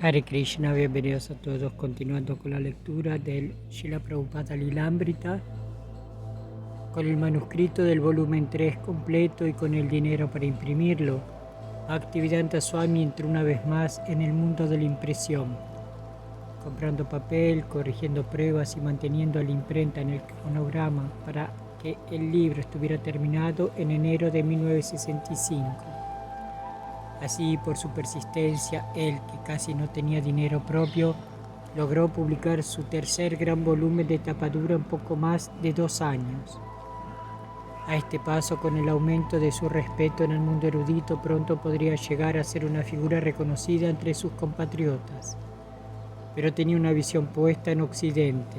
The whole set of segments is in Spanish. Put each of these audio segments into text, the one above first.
Hare Krishna, bienvenidos a todos, continuando con la lectura del Srila Prabhupada Lilamrita, con el manuscrito del volumen 3 completo y con el dinero para imprimirlo. Bhaktivedanta Swami entró una vez más en el mundo de la impresión, comprando papel, corrigiendo pruebas y manteniendo la imprenta en el cronograma para que el libro estuviera terminado en enero de 1965. Así, por su persistencia, él, que casi no tenía dinero propio, logró publicar su tercer gran volumen de tapadura en poco más de 2 años. A este paso, con el aumento de su respeto en el mundo erudito, pronto podría llegar a ser una figura reconocida entre sus compatriotas. Pero tenía una visión puesta en Occidente,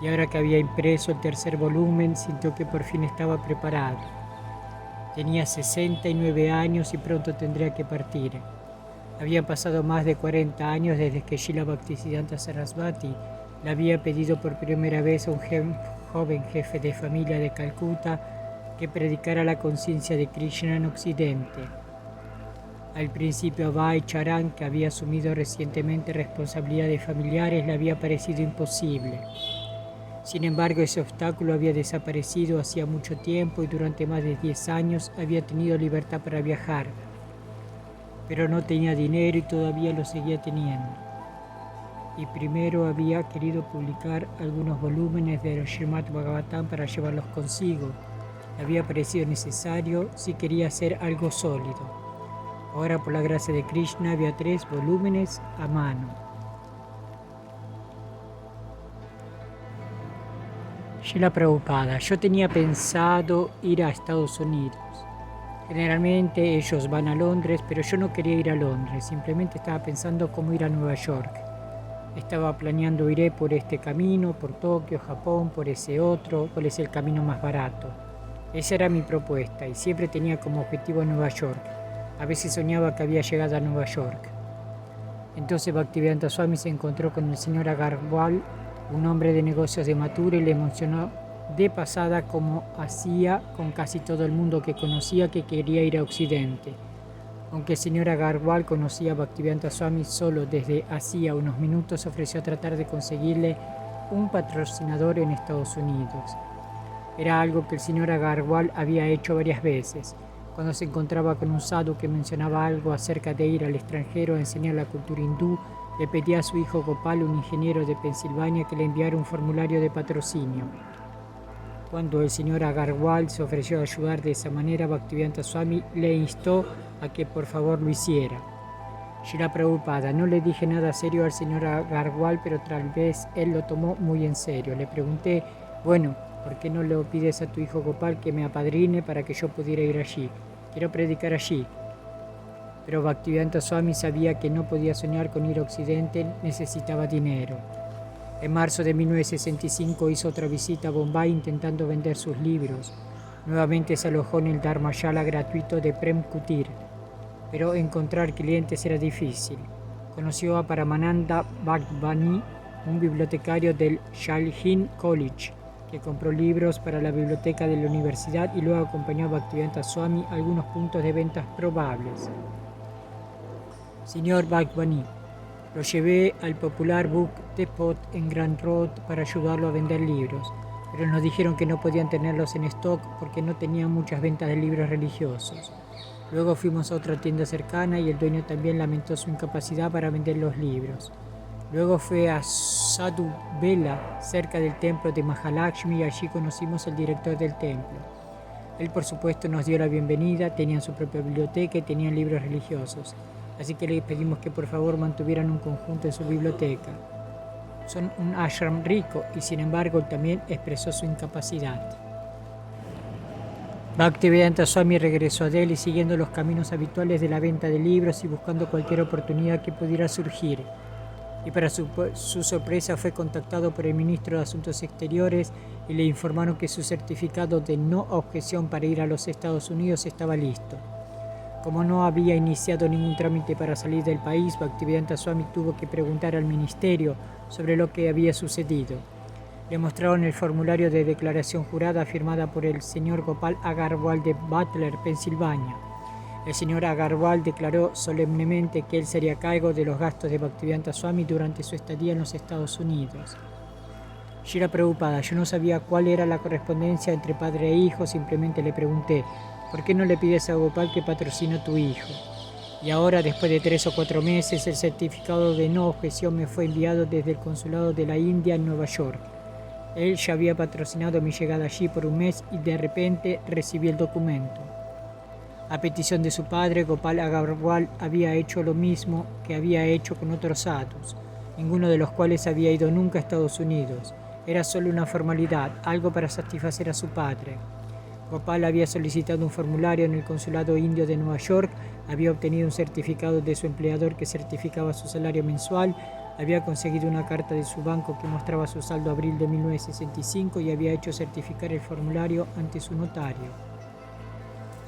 y ahora que había impreso el tercer volumen, sintió que por fin estaba preparado. Tenía 69 años y pronto tendría que partir. Habían pasado más de 40 años desde que Srila Bhaktisiddhanta Sarasvati le había pedido por primera vez a un joven jefe de familia de Calcuta que predicara la conciencia de Krishna en Occidente. Al principio a Bhai Charan, que había asumido recientemente responsabilidades familiares, le había parecido imposible. Sin embargo, ese obstáculo había desaparecido hacía mucho tiempo y durante más de 10 años había tenido libertad para viajar. Pero no tenía dinero y todavía lo seguía teniendo. Y primero había querido publicar algunos volúmenes de Srimad Bhagavatam para llevarlos consigo. Le había parecido necesario si quería hacer algo sólido. Ahora, por la gracia de Krishna, había 3 volúmenes a mano. Srila Prabhupada, yo tenía pensado ir a Estados Unidos. Generalmente ellos van a Londres, pero yo no quería ir a Londres, simplemente estaba pensando cómo ir a Nueva York. Estaba planeando iré por este camino, por Tokio, Japón, por ese otro, cuál es el camino más barato. Esa era mi propuesta y siempre tenía como objetivo Nueva York. A veces soñaba que había llegado a Nueva York. Entonces Bhaktivedanta Swami se encontró con el señor Agarwal, un hombre de negocios de Mathura, y le mencionó de pasada como hacía con casi todo el mundo que conocía que quería ir a Occidente. Aunque el señor Agarwal conocía a Bhaktivedanta Swami solo desde hacía unos minutos, ofreció tratar de conseguirle un patrocinador en Estados Unidos. Era algo que el señor Agarwal había hecho varias veces. Cuando se encontraba con un sadhu que mencionaba algo acerca de ir al extranjero a enseñar la cultura hindú, le pedía a su hijo Gopal, un ingeniero de Pensilvania, que le enviara un formulario de patrocinio. Cuando el señor Agarwal se ofreció a ayudar de esa manera, Bhaktivedanta Swami le instó a que por favor lo hiciera. Srila Prabhupada, no le dije nada serio al señor Agarwal, pero tal vez él lo tomó muy en serio. Le pregunté, bueno, ¿por qué no le pides a tu hijo Gopal que me apadrine para que yo pudiera ir allí? Quiero predicar allí. Pero Bhaktivedanta Swami sabía que no podía soñar con ir a Occidente, necesitaba dinero. En marzo de 1965 hizo otra visita a Bombay intentando vender sus libros. Nuevamente se alojó en el Dharmayala gratuito de Prem Kutir, pero encontrar clientes era difícil. Conoció a Paramananda Bhagwani, un bibliotecario del Shalhin College, que compró libros para la biblioteca de la universidad y luego acompañó a Bhaktivedanta Swami a algunos puntos de ventas probables. Señor Bhagwani, lo llevé al popular Book Depot en Grand Road para ayudarlo a vender libros, pero nos dijeron que no podían tenerlos en stock porque no tenían muchas ventas de libros religiosos. Luego fuimos a otra tienda cercana y el dueño también lamentó su incapacidad para vender los libros. Luego fue a Sadhu Bela, cerca del templo de Mahalakshmi, y allí conocimos al director del templo. Él, por supuesto, nos dio la bienvenida, tenían su propia biblioteca y tenían libros religiosos. Así que le pedimos que por favor mantuvieran un conjunto en su biblioteca. Son un ashram rico y sin embargo él también expresó su incapacidad. Bhaktivedanta Swami regresó a Delhi siguiendo los caminos habituales de la venta de libros y buscando cualquier oportunidad que pudiera surgir. Y para su sorpresa fue contactado por el ministro de Asuntos Exteriores y le informaron que su certificado de no objeción para ir a los Estados Unidos estaba listo. Como no había iniciado ningún trámite para salir del país, Bhaktivedanta Swami tuvo que preguntar al ministerio sobre lo que había sucedido. Le mostraron el formulario de declaración jurada firmada por el señor Gopal Agarwal de Butler, Pensilvania. El señor Agarwal declaró solemnemente que él sería a cargo de los gastos de Bhaktivedanta Swami durante su estadía en los Estados Unidos. Srila Prabhupada, yo no sabía cuál era la correspondencia entre padre e hijo, simplemente le pregunté, ¿por qué no le pides a Gopal que patrocine a tu hijo? Y ahora, después de 3 o 4 meses, el certificado de no objeción me fue enviado desde el consulado de la India en Nueva York. Él ya había patrocinado mi llegada allí por un mes y de repente recibí el documento. A petición de su padre, Gopal Agarwal había hecho lo mismo que había hecho con otros sadhus, ninguno de los cuales había ido nunca a Estados Unidos. Era solo una formalidad, algo para satisfacer a su padre. Gopal había solicitado un formulario en el consulado indio de Nueva York, había obtenido un certificado de su empleador que certificaba su salario mensual, había conseguido una carta de su banco que mostraba su saldo abril de 1965 y había hecho certificar el formulario ante su notario.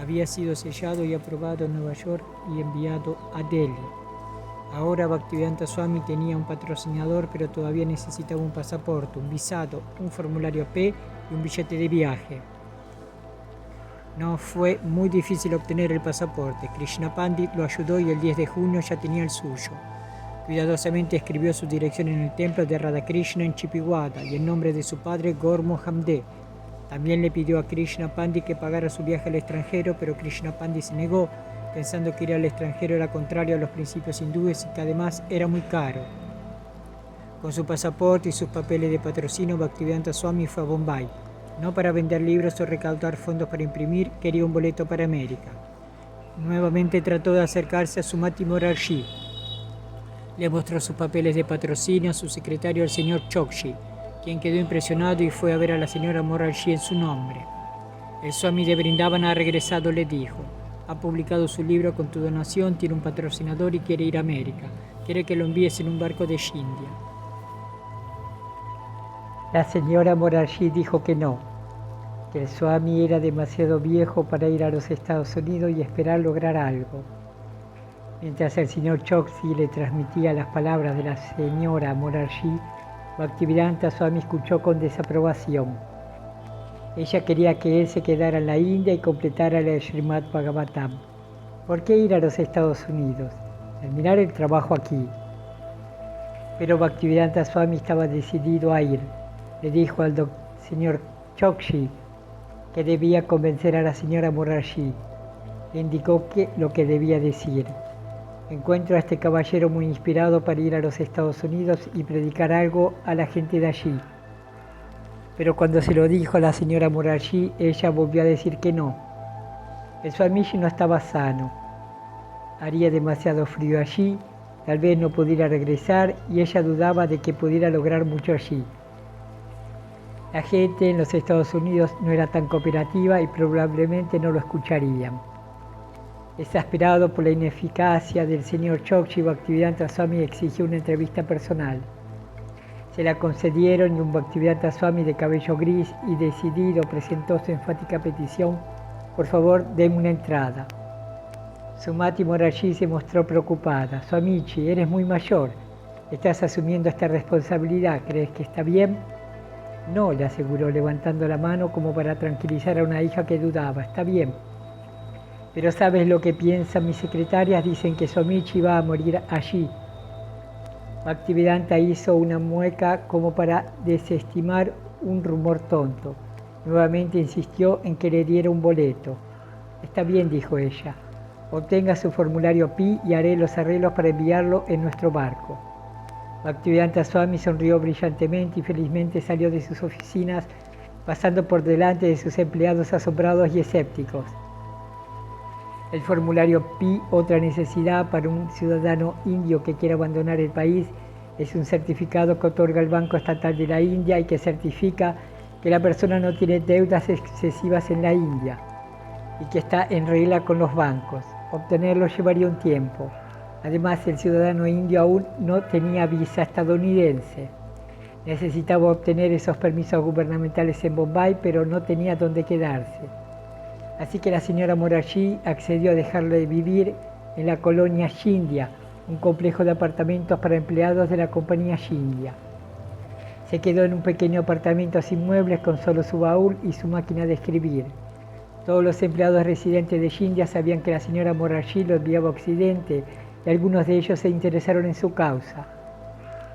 Había sido sellado y aprobado en Nueva York y enviado a Delhi. Ahora Bhaktivedanta Swami tenía un patrocinador, pero todavía necesitaba un pasaporte, un visado, un formulario P y un billete de viaje. No fue muy difícil obtener el pasaporte. Krishna Pandit lo ayudó y el 10 de junio ya tenía el suyo. Cuidadosamente escribió su dirección en el templo de Radhakrishna en Chippewa y el nombre de su padre Gormo Hamde. También le pidió a Krishna Pandit que pagara su viaje al extranjero, pero Krishna Pandit se negó, pensando que ir al extranjero era contrario a los principios hindúes y que además era muy caro. Con su pasaporte y sus papeles de patrocinio, Bhaktivedanta Swami fue a Bombay. No para vender libros o recaudar fondos para imprimir, quería un boleto para América. Nuevamente trató de acercarse a Sumati Morarji. Le mostró sus papeles de patrocinio a su secretario, el señor Chokshi, quien quedó impresionado y fue a ver a la señora Morarji en su nombre. El Swami de Vrindavan ha regresado, le dijo. Ha publicado su libro con tu donación, tiene un patrocinador y quiere ir a América. Quiere que lo envíes en un barco de India. La señora Morarji dijo que no, que el Swami era demasiado viejo para ir a los Estados Unidos y esperar lograr algo. Mientras el señor Chokshi le transmitía las palabras de la señora Morarji, Bhaktivedanta Swami escuchó con desaprobación. Ella quería que él se quedara en la India y completara el Srimad Bhagavatam. ¿Por qué ir a los Estados Unidos? Terminar el trabajo aquí. Pero Bhaktivedanta Swami estaba decidido a ir. Le dijo al señor Chokshi que debía convencer a la señora Morarji. Le indicó lo que debía decir. Encuentro a este caballero muy inspirado para ir a los Estados Unidos y predicar algo a la gente de allí. Pero cuando se lo dijo a la señora Morarji, ella volvió a decir que no. El Swamiji no estaba sano. Haría demasiado frío allí, tal vez no pudiera regresar y ella dudaba de que pudiera lograr mucho allí. La gente en los Estados Unidos no era tan cooperativa y probablemente no lo escucharían. Exasperado por la ineficacia del señor Chokshi, Bhaktivedanta Swami exigió una entrevista personal. Se la concedieron y un Bhaktivedanta Swami de cabello gris y decidido presentó su enfática petición: por favor, denme una entrada. Sumati Morarji se mostró preocupada. Swamiji, eres muy mayor. Estás asumiendo esta responsabilidad. ¿Crees que está bien? No, le aseguró, levantando la mano como para tranquilizar a una hija que dudaba. Está bien. Pero ¿sabes lo que piensan mis secretarias? Dicen que Swamiji va a morir allí. Bhaktivedanta hizo una mueca como para desestimar un rumor tonto. Nuevamente insistió en que le diera un boleto. Está bien, dijo ella. Obtenga su formulario Pi y haré los arreglos para enviarlo en nuestro barco. Bhaktivedanta Swami sonrió brillantemente y felizmente salió de sus oficinas, pasando por delante de sus empleados asombrados y escépticos. El formulario Pi, otra necesidad para un ciudadano indio que quiera abandonar el país, es un certificado que otorga el Banco Estatal de la India y que certifica que la persona no tiene deudas excesivas en la India y que está en regla con los bancos. Obtenerlo llevaría un tiempo. Además, el ciudadano indio aún no tenía visa estadounidense. Necesitaba obtener esos permisos gubernamentales en Bombay, pero no tenía dónde quedarse. Así que la señora Morarji accedió a dejarle vivir en la colonia Scindia, un complejo de apartamentos para empleados de la compañía Scindia. Se quedó en un pequeño apartamento sin muebles con solo su baúl y su máquina de escribir. Todos los empleados residentes de Scindia sabían que la señora Morarji lo enviaba a Occidente y algunos de ellos se interesaron en su causa.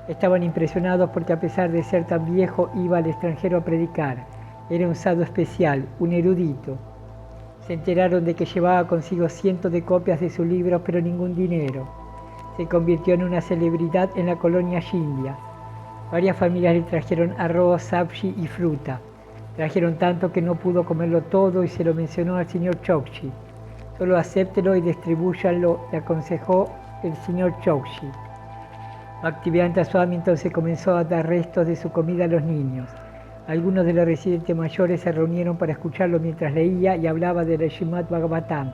Estaban impresionados porque a pesar de ser tan viejo iba al extranjero a predicar. Era un sadhu especial, un erudito. Se enteraron de que llevaba consigo cientos de copias de sus libros, pero ningún dinero. Se convirtió en una celebridad en la colonia Scindia. Varias familias le trajeron arroz, sabji y fruta. Trajeron tanto que no pudo comerlo todo y se lo mencionó al señor Chokshi. Solo acéptelo y distribúyanlo, le aconsejó el señor Chokshi. Bhaktivedanta Swami entonces comenzó a dar restos de su comida a los niños. Algunos de los residentes mayores se reunieron para escucharlo mientras leía y hablaba del Srimad Bhagavatam.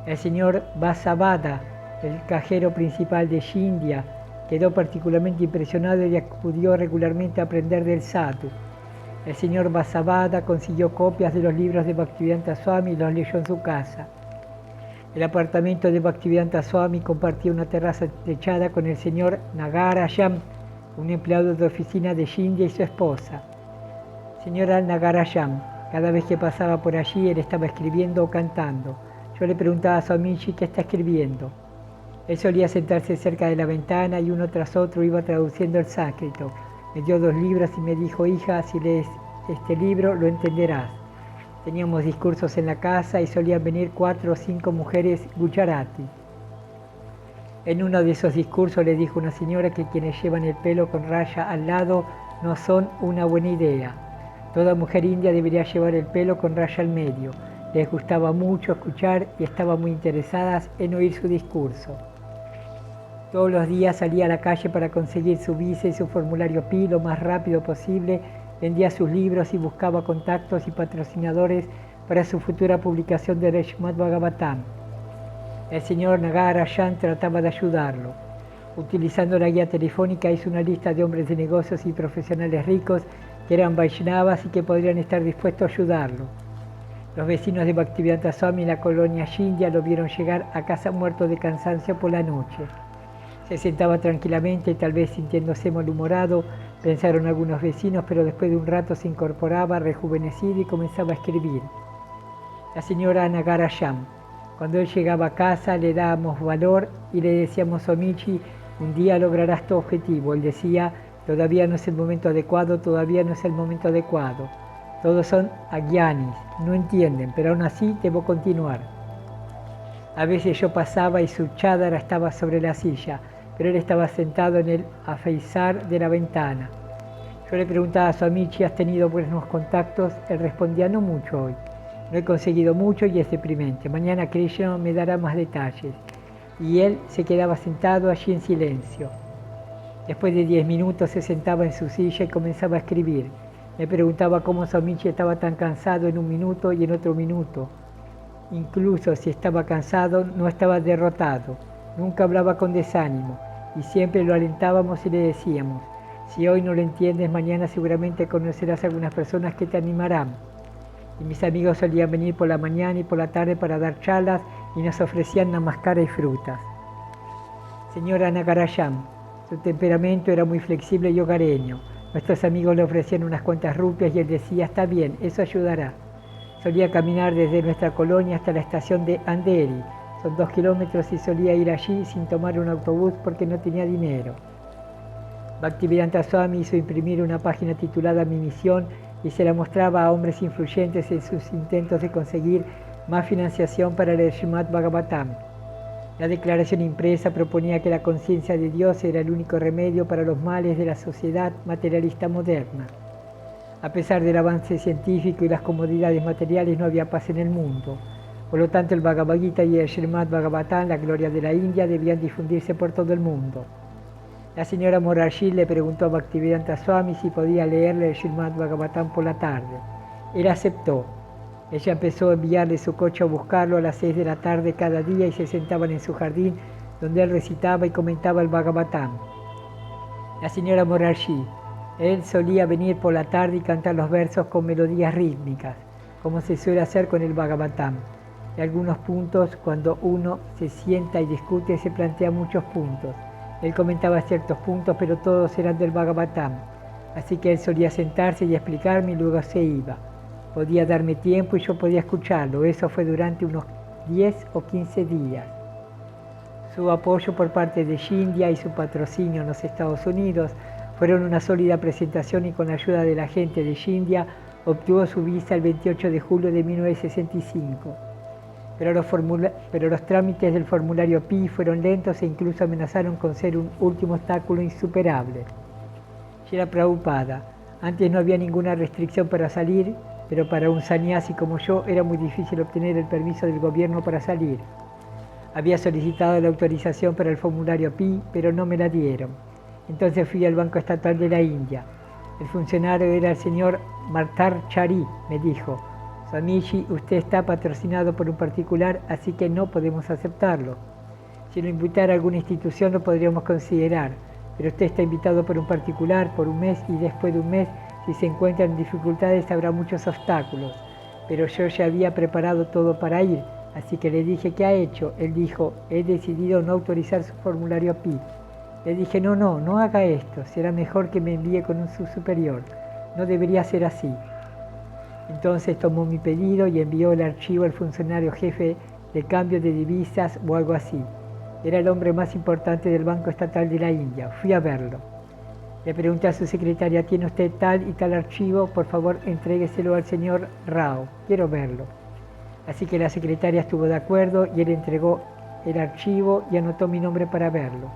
El señor Vasavada, el cajero principal de Scindia, quedó particularmente impresionado y acudió regularmente a aprender del sadhu. El señor Vasavada consiguió copias de los libros de Bhaktivedanta Swami y los leyó en su casa. El apartamento de Bhaktivedanta Swami compartía una terraza techada con el señor Nagarayam, un empleado de oficina de Scindia, y su esposa. Señora Nagarayam, cada vez que pasaba por allí él estaba escribiendo o cantando. Yo le preguntaba a Swamiji qué está escribiendo. Él solía sentarse cerca de la ventana y uno tras otro iba traduciendo el sánscrito. Me dio 2 libros y me dijo: hija, si lees este libro lo entenderás. Teníamos discursos en la casa y solían venir 4 o 5 mujeres gujarati. En uno de esos discursos le dijo una señora que quienes llevan el pelo con raya al lado no son una buena idea. Toda mujer india debería llevar el pelo con raya al medio. Les gustaba mucho escuchar y estaban muy interesadas en oír su discurso. Todos los días salía a la calle para conseguir su visa y su formulario PI lo más rápido posible, vendía sus libros y buscaba contactos y patrocinadores para su futura publicación de Srimad Bhagavatam. El señor Nagarajan trataba de ayudarlo. Utilizando la guía telefónica hizo una lista de hombres de negocios y profesionales ricos que eran Vaishnavas y que podrían estar dispuestos a ayudarlo. Los vecinos de Bhaktivedanta Swami en la colonia Scindia lo vieron llegar a casa muerto de cansancio por la noche. Se sentaba tranquilamente, tal vez sintiéndose malhumorado, pensaron algunos vecinos, pero después de un rato se incorporaba rejuvenecido y comenzaba a escribir. La señora Nagarayam. Cuando él llegaba a casa le dábamos valor y le decíamos: Swamiji, un día lograrás tu objetivo. Él decía: todavía no es el momento adecuado, todavía no es el momento adecuado. Todos son agyanis, no entienden, pero aún así debo continuar. A veces yo pasaba y su chadara estaba sobre la silla, pero él estaba sentado en el afeizar de la ventana. Yo le preguntaba a Swamiji: ¿has tenido buenos contactos? Él respondía: no mucho hoy. No he conseguido mucho y es deprimente. Mañana Krishna me dará más detalles. Y él se quedaba sentado allí en silencio. Después de 10 minutos se sentaba en su silla y comenzaba a escribir. Me preguntaba cómo Swamiji estaba tan cansado en un minuto y en otro minuto. Incluso si estaba cansado, no estaba derrotado. Nunca hablaba con desánimo y siempre lo alentábamos y le decíamos: si hoy no lo entiendes, mañana seguramente conocerás a algunas personas que te animarán. Y mis amigos solían venir por la mañana y por la tarde para dar charlas y nos ofrecían namaskara y frutas. Señora Nagarayam, su temperamento era muy flexible y hogareño. Nuestros amigos le ofrecían unas cuantas rupias y él decía: está bien, eso ayudará. Solía caminar desde nuestra colonia hasta la estación de Andheri. Son 2 kilómetros y solía ir allí sin tomar un autobús porque no tenía dinero. Bhaktivedanta Swami hizo imprimir una página titulada Mi Misión y se la mostraba a hombres influyentes en sus intentos de conseguir más financiación para el Srimad Bhagavatam. La declaración impresa proponía que la conciencia de Dios era el único remedio para los males de la sociedad materialista moderna. A pesar del avance científico y las comodidades materiales, no había paz en el mundo. Por lo tanto, el Bhagavad Gita y el Srimad Bhagavatam, la gloria de la India, debían difundirse por todo el mundo. La señora Morarji le preguntó a Bhaktivedanta Swami si podía leerle el Srimad Bhagavatam por la tarde. Él aceptó. Ella empezó a enviarle su coche a buscarlo a las 6 de la tarde cada día y se sentaban en su jardín donde él recitaba y comentaba el Bhagavatam. La señora Morarji. Él solía venir por la tarde y cantar los versos con melodías rítmicas, como se suele hacer con el Bhagavatam. En algunos puntos, cuando uno se sienta y discute, se plantea muchos puntos. Él comentaba ciertos puntos, pero todos eran del Bhagavatam. Así que él solía sentarse y explicarme y luego se iba. Podía darme tiempo y yo podía escucharlo. Eso fue durante unos 10 o 15 días. Su apoyo por parte de Scindia y su patrocinio en los Estados Unidos fueron una sólida presentación y con la ayuda de la gente de Scindia obtuvo su visa el 28 de julio de 1965. Pero los trámites del formulario Pi fueron lentos e incluso amenazaron con ser un último obstáculo insuperable. Shila Prabhupada, antes no había ninguna restricción para salir, pero para un sannyasi como yo era muy difícil obtener el permiso del gobierno para salir. Había solicitado la autorización para el formulario Pi, pero no me la dieron. Entonces fui al Banco Estatal de la India. El funcionario era el señor Martar Chari, me dijo. Swamiji, usted está patrocinado por un particular, así que no podemos aceptarlo. Si lo invitara a alguna institución lo podríamos considerar, pero usted está invitado por un particular por un mes y después de un mes, si se encuentran dificultades, habrá muchos obstáculos. Pero yo ya había preparado todo para ir, así que le dije, ¿qué ha hecho? Él dijo, he decidido no autorizar su formulario Pi. Le dije, no haga esto, será mejor que me envíe con su superior. No debería ser así. Entonces tomó mi pedido y envió el archivo al funcionario jefe de cambio de divisas o algo así. Era el hombre más importante del Banco Estatal de la India. Fui a verlo. Le pregunté a su secretaria, ¿tiene usted tal y tal archivo? Por favor, entrégueselo al señor Rao. Quiero verlo. Así que la secretaria estuvo de acuerdo y él entregó el archivo y anotó mi nombre para verlo.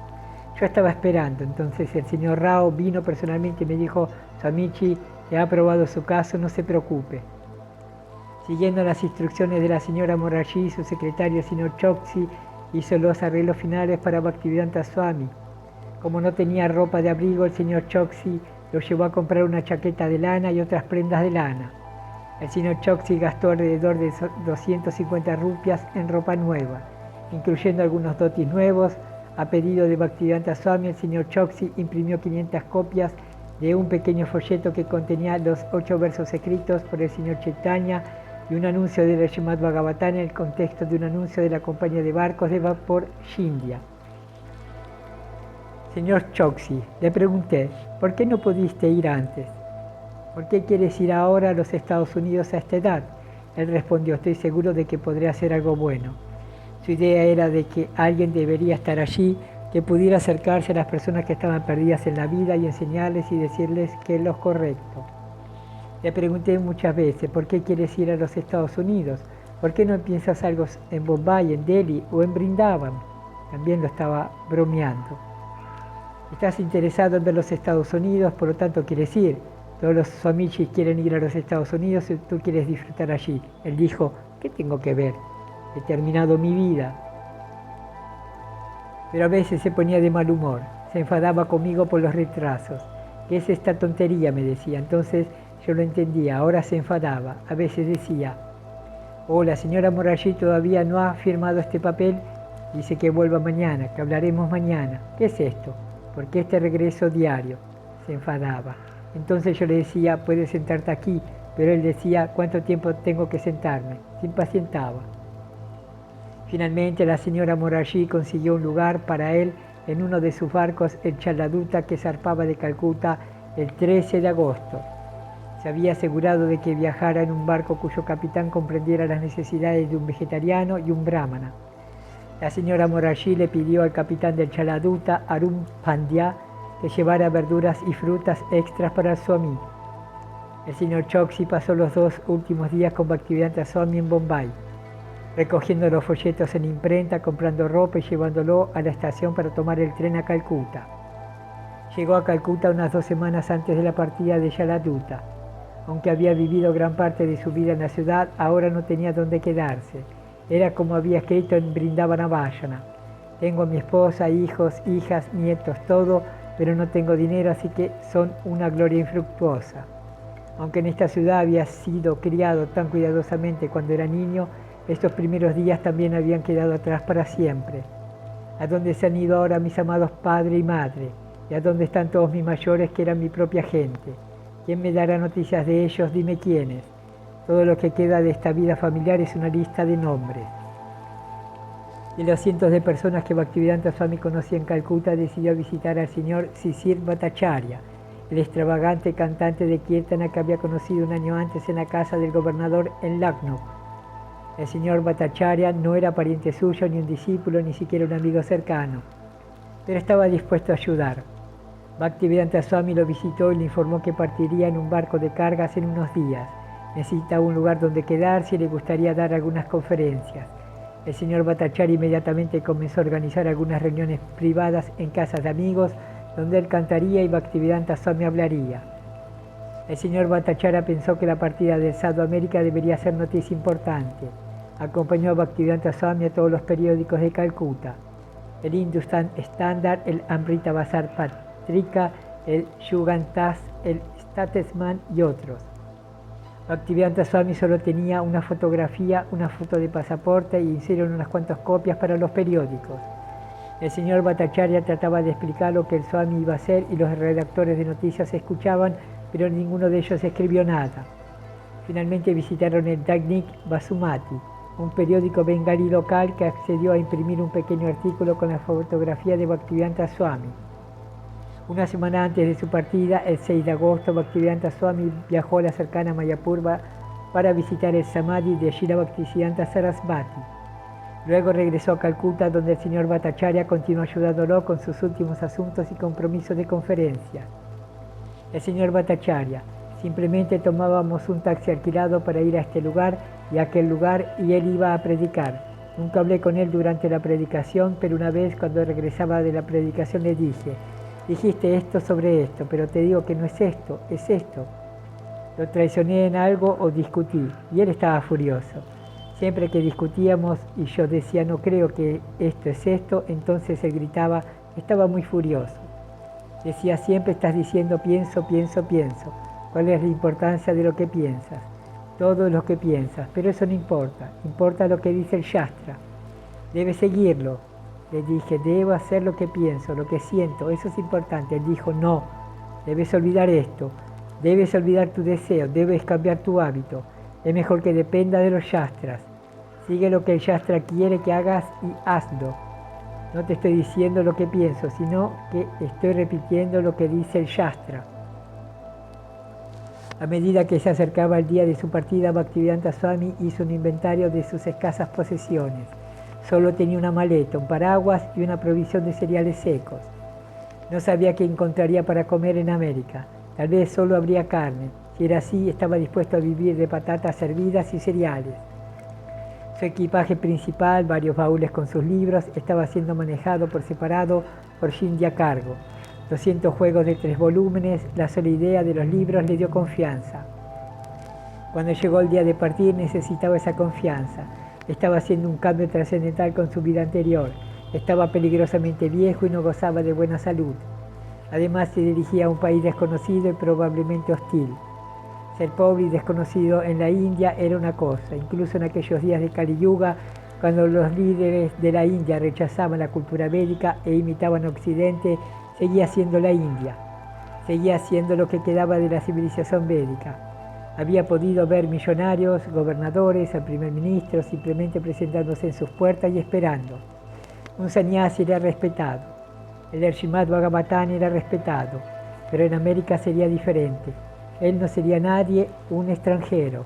Yo estaba esperando, entonces el señor Rao vino personalmente y me dijo, Swamiji, he aprobado su caso, no se preocupe. Siguiendo las instrucciones de la señora Morarji, su secretario, el señor Choksi, hizo los arreglos finales para Bhaktivedanta Swami. Como no tenía ropa de abrigo, el señor Choksi lo llevó a comprar una chaqueta de lana y otras prendas de lana. El señor Choksi gastó alrededor de 250 rupias en ropa nueva, incluyendo algunos dotis nuevos. A pedido de Bhaktivedanta Swami, el señor Choksi imprimió 500 copias de un pequeño folleto que contenía los 8 versos escritos por el señor Chaitanya y un anuncio del Srimad Bhagavatam en el contexto de un anuncio de la compañía de barcos de vapor Scindia. Señor Choksi, le pregunté, ¿por qué no pudiste ir antes? ¿Por qué quieres ir ahora a los Estados Unidos a esta edad? Él respondió, estoy seguro de que podré hacer algo bueno. Su idea era de que alguien debería estar allí, que pudiera acercarse a las personas que estaban perdidas en la vida y enseñarles y decirles qué es lo correcto. Le pregunté muchas veces, ¿por qué quieres ir a los Estados Unidos? ¿Por qué no piensas algo en Bombay, en Delhi o en Brindavan? También lo estaba bromeando. Estás interesado en ver los Estados Unidos, por lo tanto quieres ir. Todos los Swamijis quieren ir a los Estados Unidos y tú quieres disfrutar allí. Él dijo, ¿qué tengo que ver? He terminado mi vida. Pero a veces se ponía de mal humor, se enfadaba conmigo por los retrasos. ¿Qué es esta tontería?, me decía. Entonces yo lo entendía, ahora se enfadaba. A veces decía, la señora Morarji todavía no ha firmado este papel, dice que vuelva mañana, que hablaremos mañana. ¿Qué es esto? ¿Por qué este regreso diario? Se enfadaba. Entonces yo le decía, puedes sentarte aquí, pero él decía, ¿cuánto tiempo tengo que sentarme? Se impacientaba. Finalmente la señora Morarji consiguió un lugar para él en uno de sus barcos, el Chaladuta, que zarpaba de Calcuta el 13 de agosto. Se había asegurado de que viajara en un barco cuyo capitán comprendiera las necesidades de un vegetariano y un brahmana. La señora Morarji le pidió al capitán del Chaladuta, Arun Pandya, que llevara verduras y frutas extras para Swami. El señor Choksi pasó los 2 últimos días con Bhaktivedanta Swami en Bombay, recogiendo los folletos en imprenta, comprando ropa y llevándolo a la estación para tomar el tren a Calcuta. Llegó a Calcuta unas 2 semanas antes de la partida de Chaladuta. Aunque había vivido gran parte de su vida en la ciudad, ahora no tenía dónde quedarse. Era como había escrito en Brindavana Vayana. Tengo a mi esposa, hijos, hijas, nietos, todo, pero no tengo dinero, así que son una gloria infructuosa. Aunque en esta ciudad había sido criado tan cuidadosamente cuando era niño, estos primeros días también habían quedado atrás para siempre. ¿A dónde se han ido ahora mis amados padre y madre? ¿Y a dónde están todos mis mayores que eran mi propia gente? ¿Quién me dará noticias de ellos? Dime quiénes. Todo lo que queda de esta vida familiar es una lista de nombres. De los cientos de personas que Bhaktivedanta Swami conocía en Calcuta, decidió visitar al señor Sisir Bhattacharya, el extravagante cantante de Kirtana que había conocido un año antes en la casa del gobernador en Lucknow. El señor Bhattacharya no era pariente suyo, ni un discípulo, ni siquiera un amigo cercano, pero estaba dispuesto a ayudar. Bhaktivedanta Swami lo visitó y le informó que partiría en un barco de cargas en unos días. Necesitaba un lugar donde quedarse y le gustaría dar algunas conferencias. El señor Bhattacharya inmediatamente comenzó a organizar algunas reuniones privadas en casas de amigos, donde él cantaría y Bhaktivedanta Swami hablaría. El señor Bhattacharya pensó que la partida del Sadhu América debería ser noticia importante. Acompañó a Bhaktivedanta Swami a todos los periódicos de Calcuta, el Hindustan Standard, el Amrita Bazar Patrika, el Yugantas, el Statesman y otros. Bhaktivedanta Swami solo tenía una fotografía, una foto de pasaporte y hicieron unas cuantas copias para los periódicos. El señor Bhattacharya trataba de explicar lo que el Swami iba a hacer y los redactores de noticias escuchaban, pero ninguno de ellos escribió nada. Finalmente visitaron el Dainik Basumati, un periódico bengalí local que accedió a imprimir un pequeño artículo con la fotografía de Bhaktivedanta Swami. Una semana antes de su partida, el 6 de agosto, Bhaktivedanta Swami viajó a la cercana Mayapur para visitar el Samadhi de Srila Bhaktisiddhanta Sarasvati. Luego regresó a Calcuta, donde el señor Bhattacharya continuó ayudándolo con sus últimos asuntos y compromisos de conferencia. El señor Bhattacharya: simplemente tomábamos un taxi alquilado para ir a este lugar y a aquel lugar y él iba a predicar. Nunca hablé con él durante la predicación, pero una vez cuando regresaba de la predicación le dije: dijiste esto sobre esto, pero te digo que no es esto, es esto. Lo traicioné en algo o discutí, y él estaba furioso. Siempre que discutíamos y yo decía no creo que esto es esto, entonces él gritaba, estaba muy furioso. Decía siempre estás diciendo pienso, pienso, pienso. ¿Cuál es la importancia de lo que piensas? Todo lo que piensas, pero eso no importa, importa lo que dice el Shastra. Debes seguirlo. Le dije, debo hacer lo que pienso, lo que siento, eso es importante. Él dijo, no, debes olvidar esto, debes olvidar tu deseo, debes cambiar tu hábito. Es mejor que dependa de los Shastras. Sigue lo que el Shastra quiere que hagas y hazlo. No te estoy diciendo lo que pienso, sino que estoy repitiendo lo que dice el Shastra. A medida que se acercaba el día de su partida, Bhaktivedanta Swami hizo un inventario de sus escasas posesiones. Solo tenía una maleta, un paraguas y una provisión de cereales secos. No sabía qué encontraría para comer en América. Tal vez solo habría carne. Si era así, estaba dispuesto a vivir de patatas hervidas y cereales. Su equipaje principal, varios baúles con sus libros, estaba siendo manejado por separado por Shindy a cargo. 200 juegos de 3 volúmenes, la sola idea de los libros le dio confianza. Cuando llegó el día de partir, necesitaba esa confianza. Estaba haciendo un cambio trascendental con su vida anterior. Estaba peligrosamente viejo y no gozaba de buena salud. Además, se dirigía a un país desconocido y probablemente hostil. Ser pobre y desconocido en la India era una cosa, incluso en aquellos días de Kali Yuga, cuando los líderes de la India rechazaban la cultura védica e imitaban a Occidente, seguía siendo la India. Seguía siendo lo que quedaba de la civilización védica. Había podido ver millonarios, gobernadores, al primer ministro simplemente presentándose en sus puertas y esperando. Un sannyasi era respetado. El Srimad Bhagavatam era respetado, pero en América sería diferente. Él no sería nadie, un extranjero.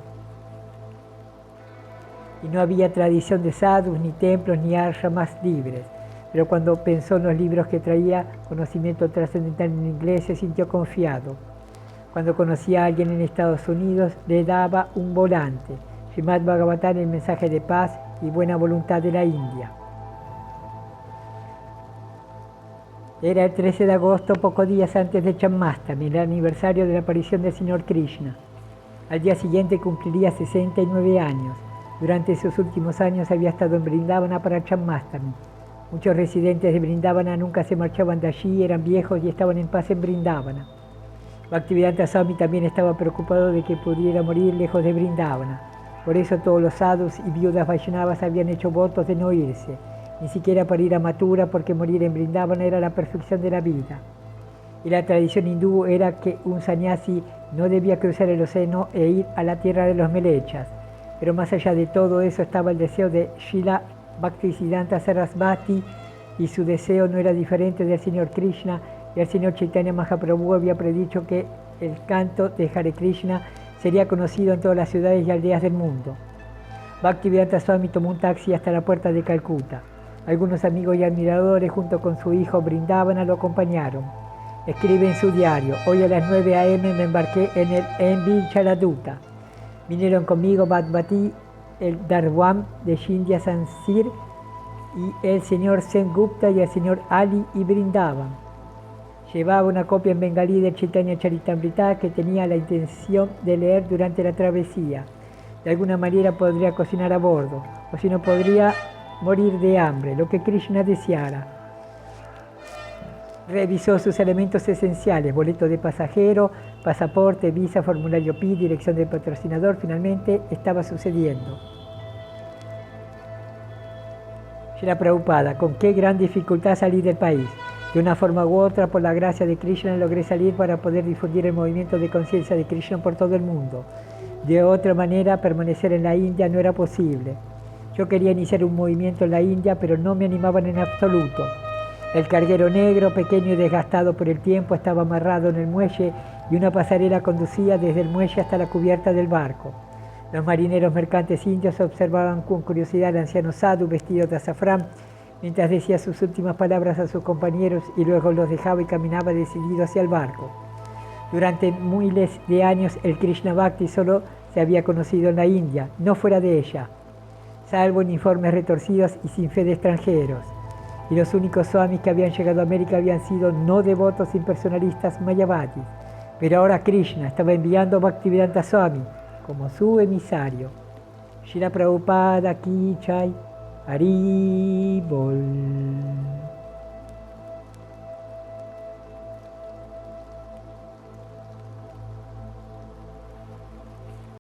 Y no había tradición de sadhus, ni templos, ni ashramas libres. Pero cuando pensó en los libros que traía, conocimiento trascendental en inglés, se sintió confiado. Cuando conocía a alguien en Estados Unidos, le daba un volante. Srimad Bhagavatam, el mensaje de paz y buena voluntad de la India. Era el 13 de agosto, pocos días antes de Janmashtami, el aniversario de la aparición del Señor Krishna. Al día siguiente cumpliría 69 años. Durante sus últimos años había estado en Vrindavana para Janmashtami. Muchos residentes de Vrindavana nunca se marchaban de allí, eran viejos y estaban en paz en Vrindavana. Bhaktivedanta Swami también estaba preocupado de que pudiera morir lejos de Vrindavana. Por eso todos los sadhus y viudas Vaishnavas habían hecho votos de no irse, ni siquiera para ir a Mathura, porque morir en Vrindavana era la perfección de la vida. Y la tradición hindú era que un sannyasi no debía cruzar el océano e ir a la tierra de los melechas. Pero más allá de todo eso estaba el deseo de Srila Bhaktisiddhanta Sarasvati, y su deseo no era diferente del Señor Krishna, y el señor Chaitanya Mahaprabhu había predicho que el canto de Hare Krishna sería conocido en todas las ciudades y aldeas del mundo. Bhaktivedanta Swami tomó un taxi hasta la puerta de Calcuta. Algunos amigos y admiradores junto con su hijo Vrindavana lo acompañaron. Escribe en su diario: hoy a las 9 a.m. me embarqué en el MV Chaladuta. Vinieron conmigo Bhagavati, el Darwam de Shindya Sansir y el señor Sen Gupta y el señor Ali y Vrindavan. Llevaba una copia en bengalí del Chaitanya Charitamrita que tenía la intención de leer durante la travesía. De alguna manera podría cocinar a bordo, o si no podría morir de hambre, lo que Krishna deseara. Revisó sus elementos esenciales: boleto de pasajero, pasaporte, visa, formulario PI, dirección del patrocinador. Finalmente estaba sucediendo. Srila Prabhupada: con qué gran dificultad salí del país. De una forma u otra, por la gracia de Krishna, logré salir para poder difundir el movimiento de conciencia de Krishna por todo el mundo. De otra manera, permanecer en la India no era posible. Yo quería iniciar un movimiento en la India, pero no me animaban en absoluto. El carguero negro, pequeño y desgastado por el tiempo, estaba amarrado en el muelle y una pasarela conducía desde el muelle hasta la cubierta del barco. Los marineros mercantes indios observaban con curiosidad al anciano sadhu vestido de azafrán, mientras decía sus últimas palabras a sus compañeros y luego los dejaba y caminaba decidido hacia el barco. Durante miles de años el Krishna Bhakti solo se había conocido en la India, no fuera de ella, salvo en informes retorcidos y sin fe de extranjeros. Y los únicos swamis que habían llegado a América habían sido no devotos impersonalistas mayavatis. Pero ahora Krishna estaba enviando a Bhaktivedanta Swami como su emisario. Srila Prabhupada Ki Jai, Hari Bol.